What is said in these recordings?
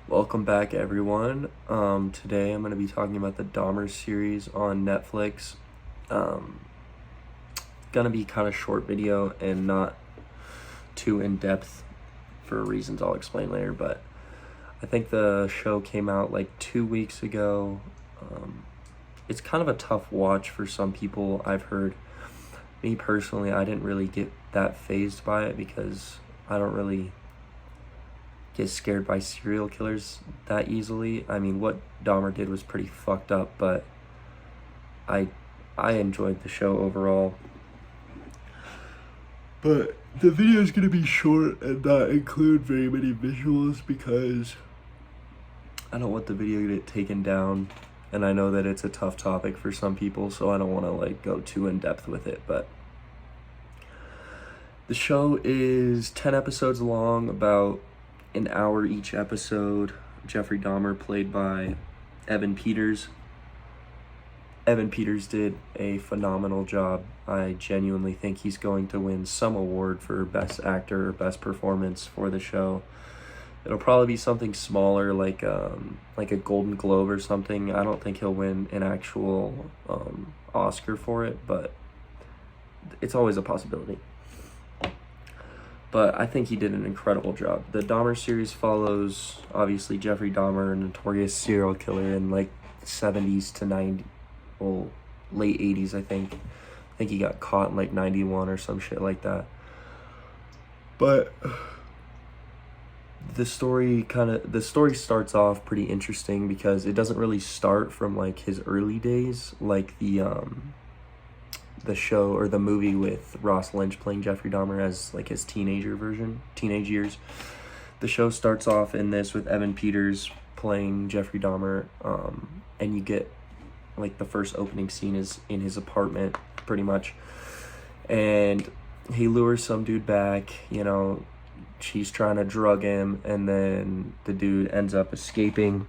Welcome back, everyone. Today I'm going to be talking about the Dahmer series on Netflix. Um, gonna be kind of short video and not too in depth for reasons I'll explain later. But I think the show came out like 2 weeks ago. It's kind of a tough watch for some people. I've heard. Me personally, I didn't really get that fazed by it because I don't really get scared by serial killers that easily. I mean, what Dahmer did was pretty fucked up, but I enjoyed the show overall. But the video is gonna be short and not include very many visuals because I don't want the video to get taken down, and I know that it's a tough topic for some people, so I don't want to like go too in depth with it. But the show is 10 episodes long, about an hour each episode. Jeffrey Dahmer, played by Evan Peters. Evan Peters did a phenomenal job. I genuinely think he's going to win some award for Best Actor or Best Performance for the show. It'll probably be something smaller, like a Golden Globe or something. I don't think he'll win an actual Oscar for it, but it's always a possibility. But I think he did an incredible job. The Dahmer series follows, obviously, Jeffrey Dahmer, a notorious serial killer in like 70s to 90s, well, late 80s, I think. I think he got caught in like 91 or some shit like that. But the story starts off pretty interesting because it doesn't really start from like his early days, like the show or the movie with Ross Lynch playing Jeffrey Dahmer as like his teenage years. The show starts off in this with Evan Peters playing Jeffrey Dahmer, and you get like the first opening scene is in his apartment pretty much, and he lures some dude back, she's trying to drug him, and then the dude ends up escaping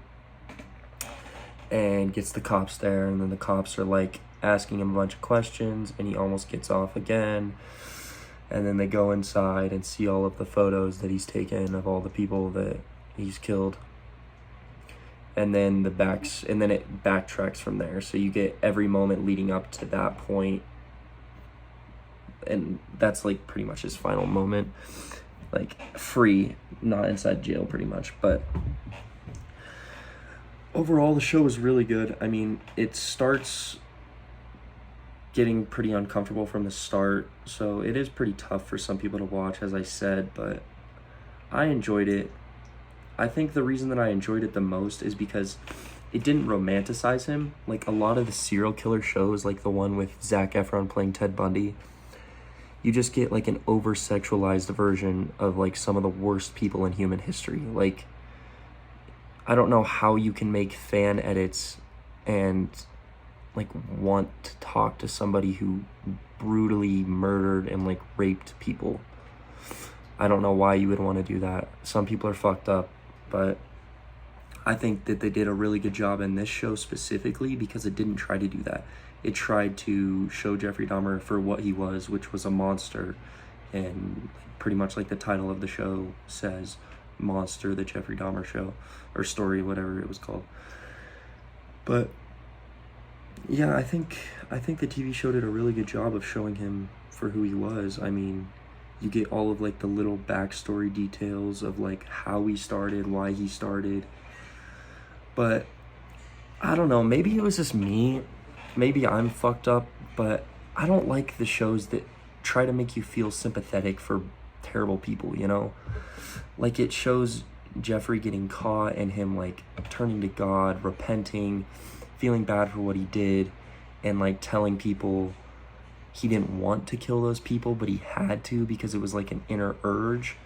and gets the cops there, and then the cops are like asking him a bunch of questions, and he almost gets off again. And then they go inside and see all of the photos that he's taken of all the people that he's killed. And then it backtracks from there. So you get every moment leading up to that point, and that's like pretty much his final moment, like free, not inside jail pretty much. But overall, the show is really good. I mean, it starts getting pretty uncomfortable from the start, so it is pretty tough for some people to watch, as I said, but I enjoyed it. I think the reason that I enjoyed it the most is because it didn't romanticize him. Like a lot of the serial killer shows, like the one with Zac Efron playing Ted Bundy, you just get like an over-sexualized version of like some of the worst people in human history. Like, I don't know how you can make fan edits and like want to talk to somebody who brutally murdered and like raped people. I don't know why you would want to do that. Some people are fucked up, but I think that they did a really good job in this show specifically because it didn't try to do that. It tried to show Jeffrey Dahmer for what he was, which was a monster, and pretty much like the title of the show says, Monster, the Jeffrey Dahmer show, or story, whatever it was called. But yeah, I think the TV show did a really good job of showing him for who he was. I mean, you get all of like the little backstory details of like how he started, why he started. But I don't know, maybe it was just me. Maybe I'm fucked up, but I don't like the shows that try to make you feel sympathetic for terrible people, Like it shows Jeffrey getting caught and him like turning to God, repenting, feeling bad for what he did, and like telling people he didn't want to kill those people, but he had to because it was like an inner urge.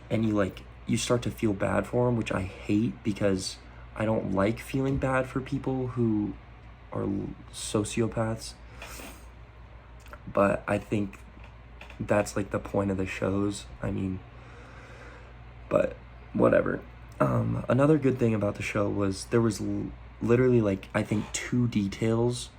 And you start to feel bad for him, which I hate because I don't like feeling bad for people who are sociopaths. But I think that's like the point of the shows. I mean, but whatever. Another good thing about the show was there was literally like I think 2 details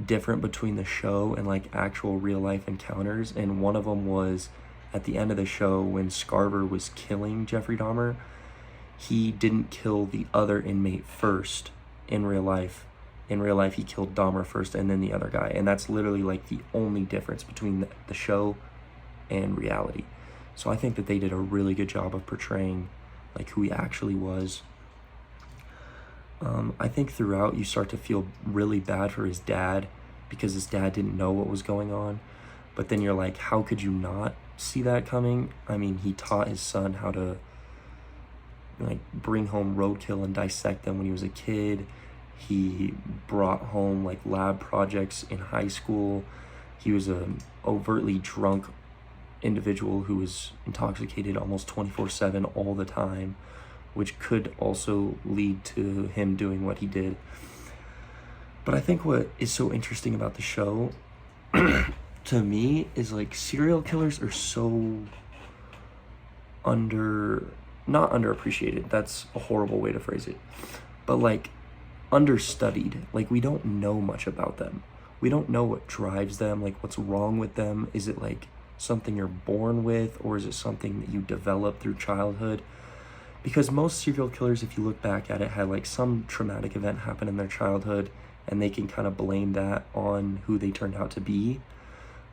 different between the show and like actual real life encounters, and one of them was at the end of the show when Scarver was killing Jeffrey Dahmer. he didn't kill the other inmate first in real life. In real life, he killed Dahmer first and then the other guy. And that's literally like the only difference between the show and reality. So I think that they did a really good job of portraying like who he actually was. I think throughout you start to feel really bad for his dad because his dad didn't know what was going on. But then you're like, how could you not see that coming? I mean, he taught his son how to like bring home roadkill and dissect them when he was a kid. He brought home like lab projects in high school. He was an overtly drunk individual who was intoxicated almost 24/7 all the time, which could also lead to him doing what he did. But I think what is so interesting about the show to me is like serial killers are so not underappreciated. That's a horrible way to phrase it. But like understudied. Like we don't know much about them. We don't know what drives them, like what's wrong with them. Is it like something you're born with, or is it something that you develop through childhood? Because most serial killers, if you look back at it, had like some traumatic event happen in their childhood and they can kind of blame that on who they turned out to be.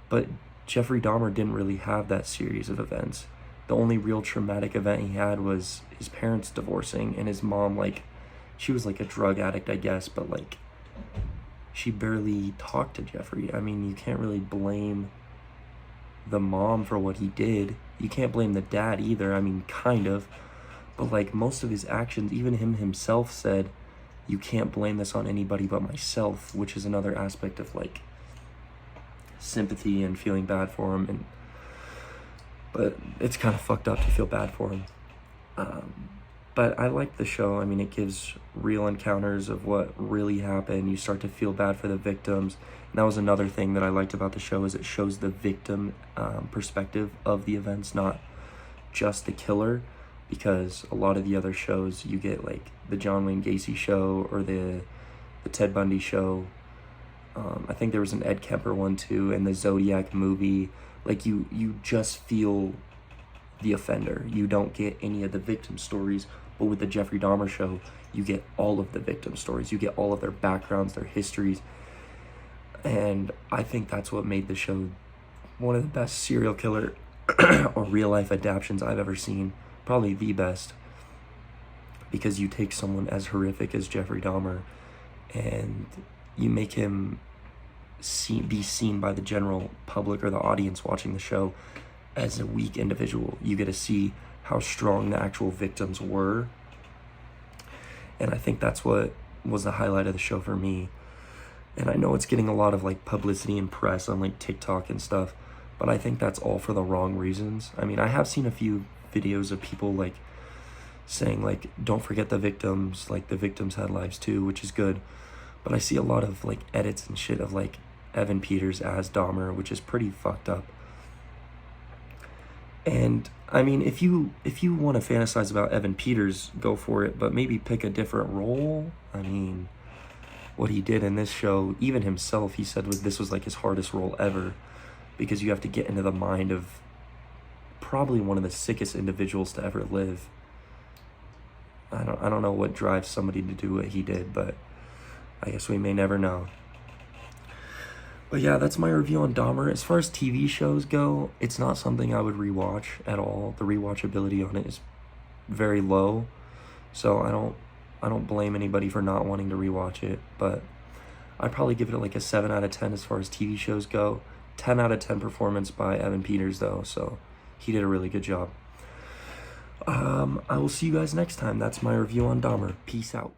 But Jeffrey Dahmer didn't really have that series of events. The only real traumatic event he had was his parents divorcing and his mom, like, she was like a drug addict, I guess, but like she barely talked to Jeffrey. I mean, you can't really blame the mom for what he did. You can't blame the dad either. I mean, kind of. But like most of his actions, even him himself said, you can't blame this on anybody but myself, which is another aspect of like sympathy and feeling bad for him. But it's kind of fucked up to feel bad for him. But I like the show. I mean, it gives real encounters of what really happened. You start to feel bad for the victims. And that was another thing that I liked about the show, is it shows the victim perspective of the events, not just the killer. Because a lot of the other shows, you get like the John Wayne Gacy show or the Ted Bundy show. I think there was an Ed Kemper one too, and the Zodiac movie. Like you just feel the offender. You don't get any of the victim stories. But with the Jeffrey Dahmer show, you get all of the victim stories. You get all of their backgrounds, their histories. And I think that's what made the show one of the best serial killer or real life adaptations I've ever seen. Probably the best. Because you take someone as horrific as Jeffrey Dahmer and you make him be seen by the general public or the audience watching the show as a weak individual. You get to see how strong the actual victims were. And I think that's what was the highlight of the show for me. And I know it's getting a lot of like publicity and press on like TikTok and stuff, but I think that's all for the wrong reasons. I mean, I have seen a few videos of people like saying like, don't forget the victims, like the victims had lives too, which is good. But I see a lot of like edits and shit of like Evan Peters as Dahmer, which is pretty fucked up. And I mean, if you want to fantasize about Evan Peters, go for it, but maybe pick a different role. I mean, what he did in this show, even himself, he said this was like his hardest role ever, because you have to get into the mind of probably one of the sickest individuals to ever live. I don't know what drives somebody to do what he did, but I guess we may never know. But yeah, that's my review on Dahmer. As far as TV shows go, it's not something I would rewatch at all. The rewatchability on it is very low, so I don't blame anybody for not wanting to rewatch it. But I'd probably give it like a 7 out of 10 as far as TV shows go. 10 out of 10 performance by Evan Peters though, so he did a really good job. I will see you guys next time. That's my review on Dahmer. Peace out.